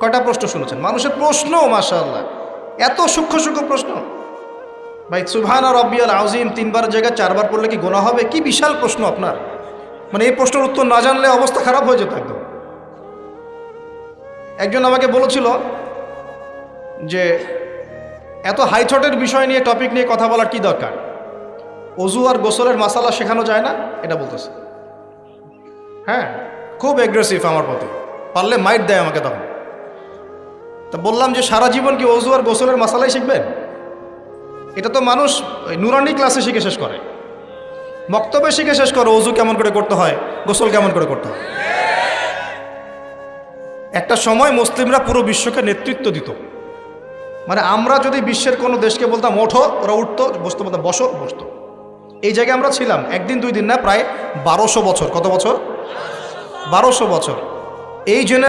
কয়টা প্রশ্ন শুনেছেন? মানুষের প্রশ্ন মাশাআল্লাহ এত সূক্ষ্ম সূক্ষ্ম প্রশ্ন। ভাই সুবহানা রাব্বিয়াল আযীম 3 বার জায়গায় 4 বার পড়লে কি গুনাহ হবে? কি বিশাল প্রশ্ন আপনার। মানে এই প্রশ্নের উত্তর না জানলে অবস্থা খারাপ হয়ে যেত একদম। একজন আমাকে বলেছিল যে এত হাইথটের বিষয় নিয়ে টপিক নিয়ে কথা বলার কি দরকার, ওযু আর গোসলের মাসালা শেখানো যায় না, এটা বলতেছে। হ্যাঁ, খুব অ্যাগ্রেসিভ আমার প্রতি, পারলে মাইট দেয় আমাকে তখন। তা বললাম যে সারা জীবন কি ওযু আর গোসলের মাসালাই শিখবেন? এটা তো মানুষ নুরানি ক্লাসে শিখে শেষ করে, মক্তবে শিখে শেষ করে ওযু কেমন করে করতে হয়, গোসল কেমন করে করতে হয়। একটা সময় মুসলিমরা পুরো বিশ্বকে নেতৃত্ব দিত। মানে আমরা যদি বিশ্বের কোনো দেশকে বলতাম ওঠো, ওরা উঠতো, বসতো, বলতাম বসো, বসতো। এই জায়গায় আমরা ছিলাম একদিন দুই দিন না, প্রায় 1200 বছর। কত বছর? 1200 বছর। এই জন্য